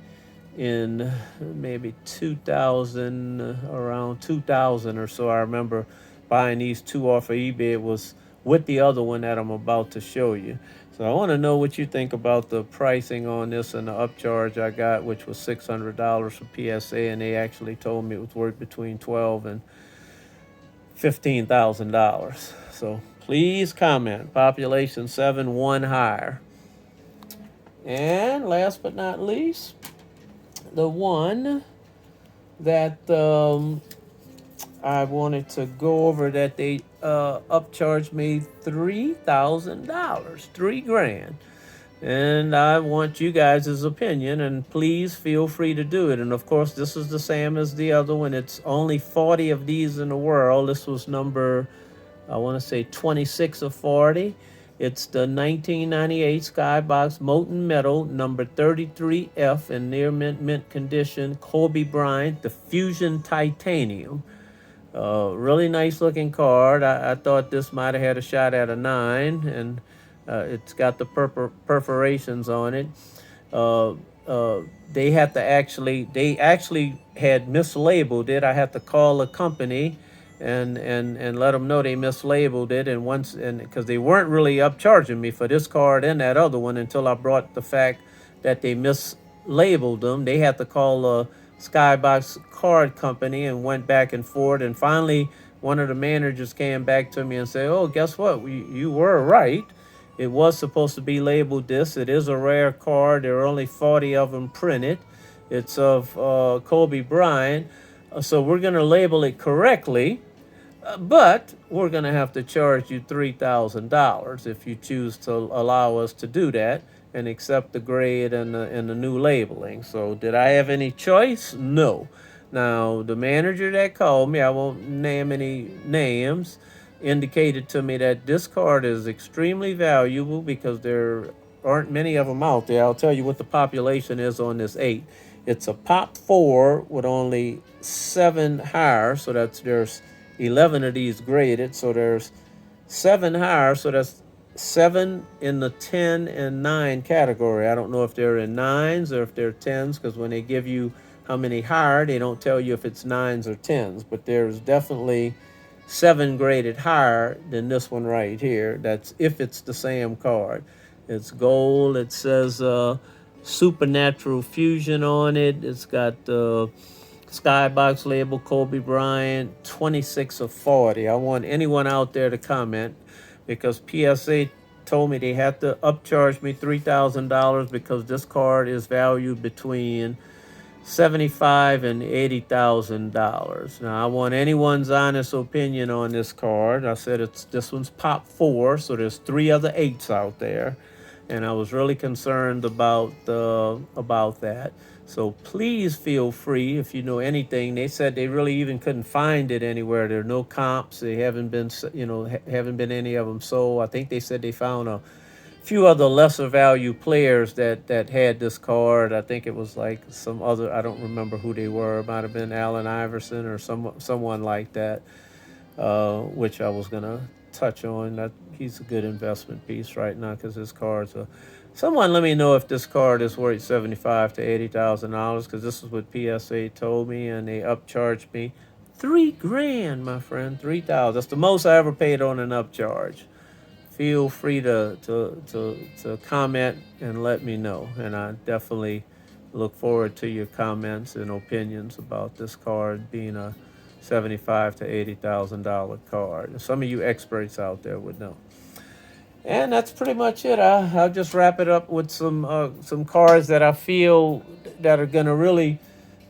in maybe 2000, around 2000 or so. I remember buying these two off of eBay. It was with the other one that I'm about to show you. So I want to know what you think about the pricing on this and the upcharge I got, which was $600 for PSA, and they actually told me it was worth between $12,000 and $15,000. So please comment. Population 7, 1 higher. And last but not least, the one that I wanted to go over that they upcharged me $3,000, $3 grand. And I want you guys' opinion, and please feel free to do it. And of course, this is the same as the other one. It's only 40 of these in the world. This was number, I want to say 26 of 40. It's the 1998 Skybox Molten Metal, number 33F in near mint condition, Kobe Bryant, the Fusion Titanium. Really nice looking card. I thought this might have had a shot at a 9, and it's got the perforations on it. Uh, they had to they actually had mislabeled it. I had to call the company and let them know they mislabeled it, and once, and because they weren't really upcharging me for this card and that other one until I brought the fact that they mislabeled them. They had to call the Skybox card company and went back and forth, and finally one of the managers came back to me and said, "Oh, guess what? You were right. It was supposed to be labeled this. It is a rare card. There are only 40 of them printed. It's of Kobe Bryant. So we're going to label it correctly, but we're going to have to charge you $3,000 if you choose to allow us to do that and accept the grade and the new labeling." So did I have any choice? No. Now, the manager that called me, I won't name any names, indicated to me that this card is extremely valuable because there aren't many of them out there. I'll tell you what the population is on this 8. It's a pop 4 with only 7 higher, so there's 11 of these graded, so there's 7 higher, so that's 7 in the 10 and 9 category. I don't know if they're in 9s or if they're 10s, because when they give you how many higher, they don't tell you if it's 9s or 10s, but there's definitely 7 graded higher than this one right here. That's if it's the same card. It's gold. It says Supernatural Fusion on it. It's got the Skybox label, Kobe Bryant, 26 of 40. I want anyone out there to comment, because PSA told me they had to upcharge me $3,000 because this card is valued between $75,000 and $80,000. Now I want anyone's honest opinion on this card. I said this one's pop 4, so there's 3 other 8s out there, and I was really concerned about that. So please feel free if you know anything. They said they really even couldn't find it anywhere. There are no comps. They haven't been, haven't been any of them sold. I think they said they found a few other lesser value players that had this card. I think it was like some other, I don't remember who they were. It might have been Allen Iverson or someone like that, which I was gonna touch on. That he's a good investment piece right now because his cards are. Someone let me know if this card is worth $75,000 to $80,000, because this is what PSA told me, and they upcharged me $3,000, my friend. 3,000. That's the most I ever paid on an upcharge. Feel free to comment and let me know, and I definitely look forward to your comments and opinions about this card being a $75,000 to $80,000 card. Some of you experts out there would know. And that's pretty much it. I'll just wrap it up with some cards that I feel that are gonna really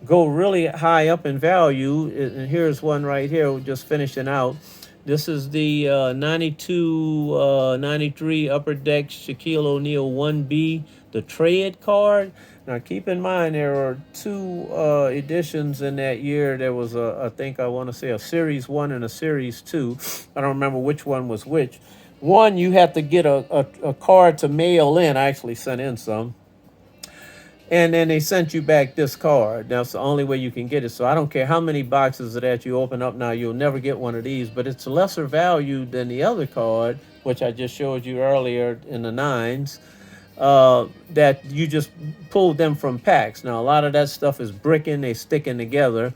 go really high up in value. And here's one right here, just finishing out. This is the 92 93 Upper Deck Shaquille O'Neal 1B, the trade card. Now keep in mind there are 2 editions in that year. There was I think I want to say a Series 1 and a Series 2. I don't remember which one was which. One, you had to get a card to mail in. I actually sent in some. And then they sent you back this card. That's the only way you can get it. So I don't care how many boxes of that you open up now, you'll never get one of these. But it's lesser value than the other card, which I just showed you earlier in the 9s, that you just pulled them from packs. Now, a lot of that stuff is bricking. They sticking together.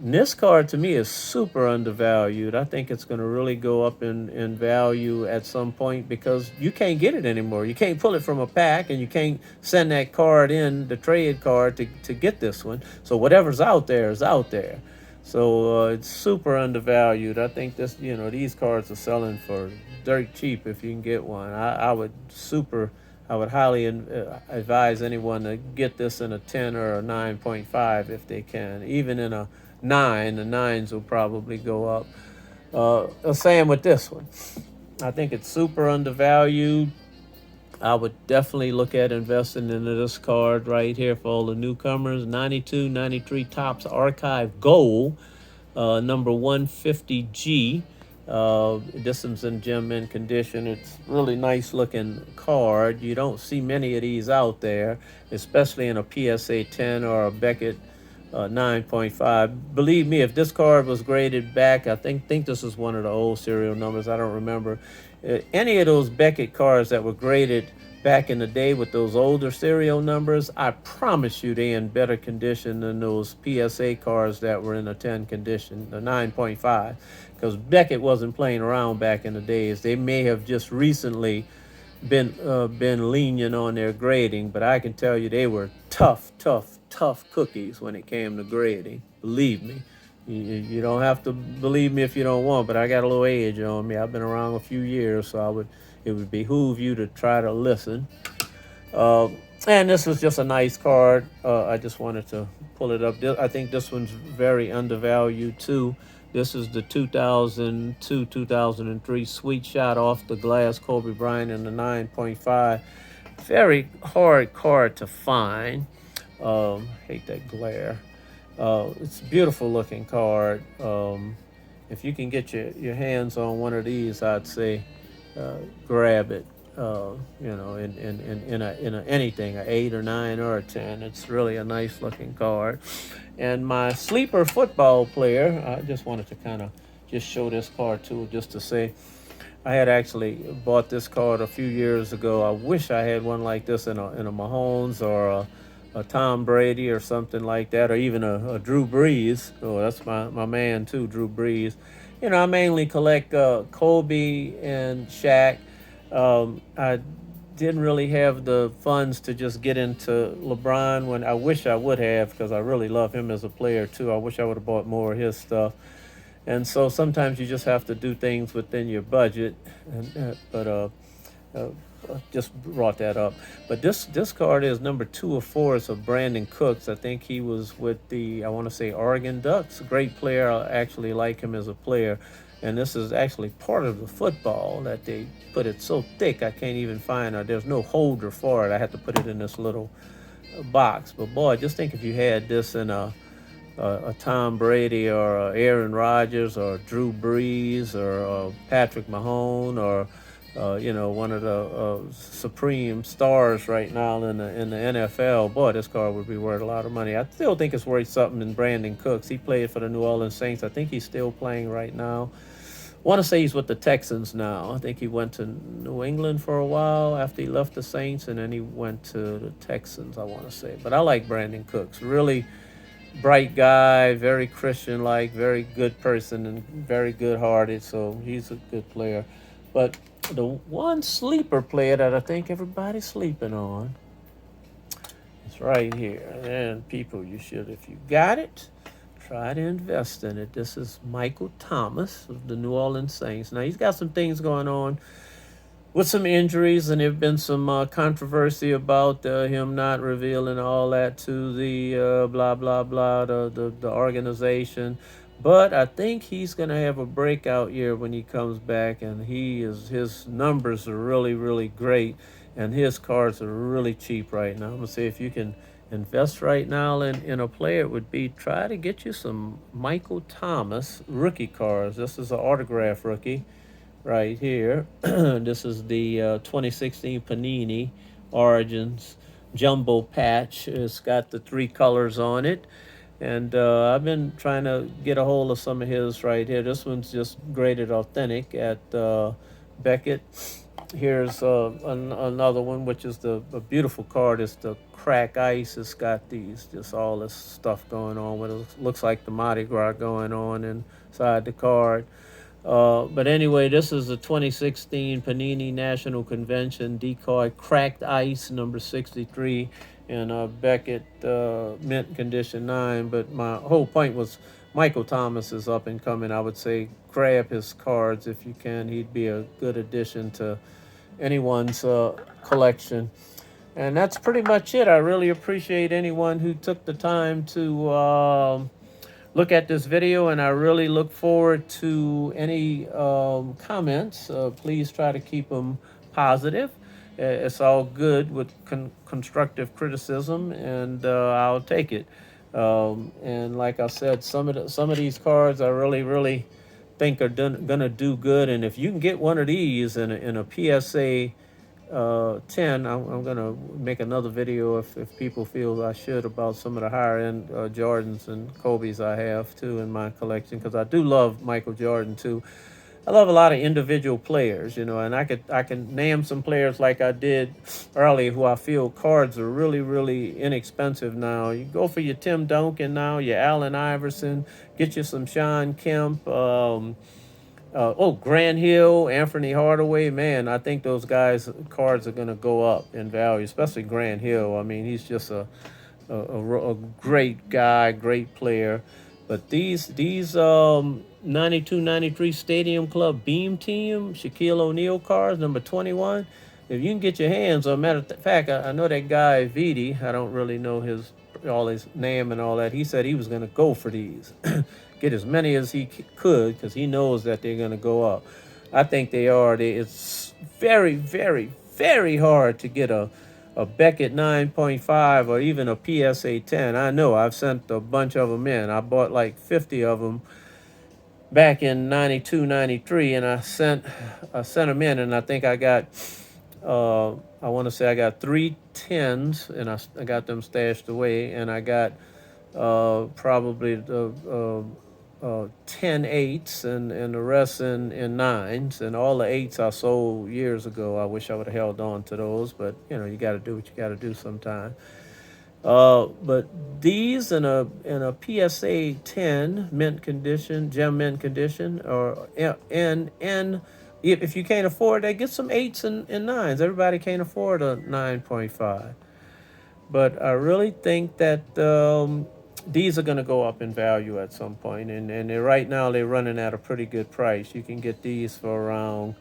And this card to me is super undervalued. I think it's going to really go up in value at some point because you can't get it anymore. You can't pull it from a pack, and you can't send that card in, the trade card, to get this one. So whatever's out there is out there. So it's super undervalued. I think these cards are selling for dirt cheap if you can get one. I would highly advise anyone to get this in a 10 or a 9.5 if they can. Even in a 9, the 9s will probably go up. Same with this one. I think it's super undervalued. I would definitely look at investing into this card right here for all the newcomers. 92, 93 Topps Archive Gold, number 150G. This one's in gem mint condition. It's really nice looking card. You don't see many of these out there, especially in a PSA 10 or a Beckett 9.5. Believe me, if this card was graded back, I think this is one of the old serial numbers. I don't remember. Any of those Beckett cards that were graded back in the day with those older serial numbers, I promise you they in better condition than those PSA cards that were in the 10 condition, the 9.5. Because Beckett wasn't playing around back in the days. They may have just recently been lenient on their grading, but I can tell you they were tough cookies when it came to grading. Believe me. You don't have to believe me if you don't want, but I got a little age on me. I've been around a few years, so it would behoove you to try to listen. And this was just a nice card. I just wanted to pull it up. I think this one's very undervalued too. This is the 2002-2003 Sweet Shot off the glass Kobe Bryant in the 9.5. Very hard card to find. Hate that glare. It's a beautiful looking card. If you can get your hands on one of these, I'd say grab it. In anything, an 8 or 9 or a 10. It's really a nice looking card. And my sleeper football player, I just wanted to kind of just show this card too, just to say I had actually bought this card a few years ago. I wish I had one like this in a Mahomes or a Tom Brady or something like that, or even a Drew Brees. Oh, that's my man too, Drew Brees. I mainly collect Kobe and Shaq. I didn't really have the funds to just get into LeBron when I wish I would have, because I really love him as a player too. I wish I would have bought more of his stuff. And so sometimes you just have to do things within your budget. But just brought that up. But this card is number 2 of 4. It's of Brandon Cooks. I think he was with the, I want to say, Oregon Ducks. A great player. I actually like him as a player. And this is actually part of the football that they put it so thick I can't even find it. There's no holder for it. I had to put it in this little box. But boy, just think if you had this in a Tom Brady or a Aaron Rodgers or Drew Brees or Patrick Mahomes or one of the supreme stars right now in the NFL. Boy, this card would be worth a lot of money. I still think it's worth something in Brandon Cooks. He played for the New Orleans Saints. I think he's still playing right now. I want to say he's with the Texans now. I think he went to New England for a while after he left the Saints, and then he went to the Texans, I want to say. But I like Brandon Cooks. Really bright guy, very Christian-like, very good person, and very good-hearted. So he's a good player. But the one sleeper player that I think everybody's sleeping on is right here. And people, you should, if you got it, try to invest in it. This is Michael Thomas of the New Orleans Saints. Now, he's got some things going on with some injuries, and there have been some controversy about him not revealing all that to the blah, blah, blah, the organization. But I think he's going to have a breakout year when he comes back, and his numbers are really, really great, and his cards are really cheap right now. I'm going to say if you can invest right now in a player, it would be try to get you some Michael Thomas rookie cards. This is an autograph rookie right here. This is the 2016 Panini Origins Jumbo Patch. It's got the 3 colors on it. And I've been trying to get a hold of some of his right here. This one's just graded authentic at Beckett. Here's another one, which is a beautiful card. It's the Crack Ice. It's got just all this stuff going on with it. Looks like the Mardi Gras going on inside the card. But anyway, this is the 2016 Panini National Convention decoy Cracked Ice number 63 in Beckett mint condition 9. But my whole point was Michael Thomas is up and coming. I would say grab his cards if you can. He'd be a good addition to anyone's collection. And that's pretty much it. I really appreciate anyone who took the time to look at this video, and I really look forward to any comments. Please try to keep them positive. it's all good with constructive criticism, and I'll take it. And like I said, some of these cards I really think are gonna do good. And if you can get one of these in a PSA 10, I'm gonna make another video if people feel I should about some of the higher end Jordans and Kobe's I have too in my collection, because I do love Michael Jordan too. I love a lot of individual players, and I can name some players like I did earlier who I feel cards are really inexpensive now. You go for your Tim Duncan now, your Allen Iverson, get you some Sean Kemp. Grant Hill, Anthony Hardaway, man, I think those guys' cards are going to go up in value, especially Grant Hill. I mean, he's just a great guy, great player. But these 92, 93 Stadium Club Beam Team, Shaquille O'Neal cards, number 21, if you can get your hands on, matter of fact, I know that guy, Vidi, I don't really know all his name and all that. He said he was going to go for these, get as many as he could, because he knows that they're going to go up. I think they are. It's very hard to get a Beckett 9.5 or even a PSA 10. I know I've sent a bunch of them in. I bought like 50 of them back in 92, 93, and I sent them in, and I think I got I want to say I got 3 10s, and I got them stashed away, and I got probably the 10 8s, and the rest in 9s, and all the 8s I sold years ago. I wish I would have held on to those, but you got to do what you got to do sometime. But these in a PSA 10 mint condition, gem mint condition, or and if you can't afford that, get some 8s and 9s. Everybody can't afford a 9.5. But I really think that these are going to go up in value at some point, and right now they're running at a pretty good price. You can get these for around,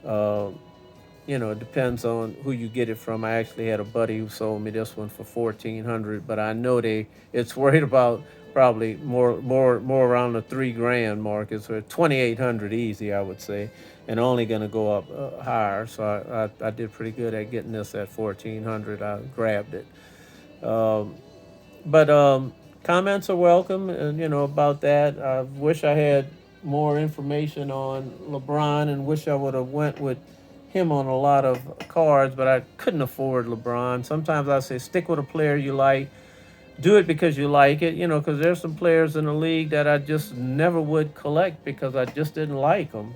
it depends on who you get it from. I actually had a buddy who sold me this one for 1,400, but I know it's worried about probably more around the 3 grand mark. It's for 2,800 easy, I would say, and only going to go up higher. So I did pretty good at getting this at 1,400. I grabbed it. But comments are welcome, and about that. I wish I had more information on LeBron, and wish I would have went with him on a lot of cards, but I couldn't afford LeBron. Sometimes I say stick with a player you like, do it because you like it, because there's some players in the league that I just never would collect because I just didn't like them.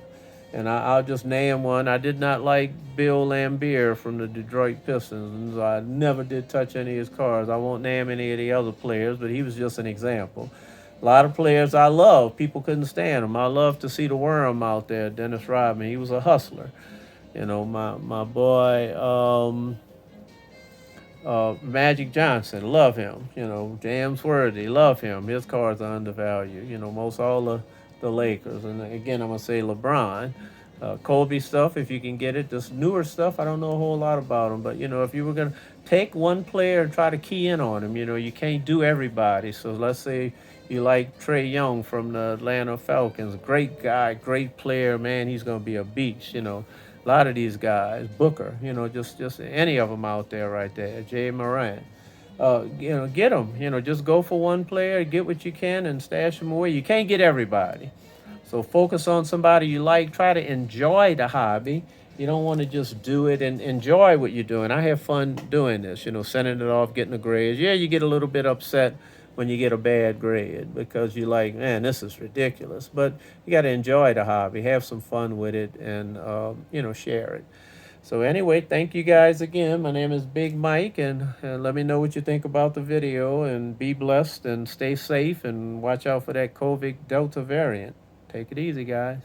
And I'll just name one. I did not like Bill Laimbeer from the Detroit Pistons. I never did touch any of his cards. I won't name any of the other players, but he was just an example. A lot of players I love, people couldn't stand him. I love to see the worm out there, Dennis Rodman. He was a hustler. My boy Magic Johnson, love him. James Worthy, love him. His cards are undervalued. Most all the Lakers. And again, I'm going to say LeBron. Kobe stuff, if you can get it. This newer stuff, I don't know a whole lot about them. But, if you were going to take one player and try to key in on him, you can't do everybody. So let's say you like Trae Young from the Atlanta Falcons. Great guy, great player. Man, he's going to be a beast, A lot of these guys, Booker, just any of them out there right there. Jay Morant. Get them. Just go for one player, get what you can, and stash them away. You can't get everybody. So focus on somebody you like. Try to enjoy the hobby. You don't want to just do it and enjoy what you're doing. I have fun doing this, sending it off, getting the grades. Yeah, you get a little bit upset when you get a bad grade because you're like, man, this is ridiculous. But you got to enjoy the hobby, have some fun with it, and, share it. So anyway, thank you guys again. My name is Big Mike, and let me know what you think about the video, and be blessed and stay safe, and watch out for that COVID Delta variant. Take it easy, guys.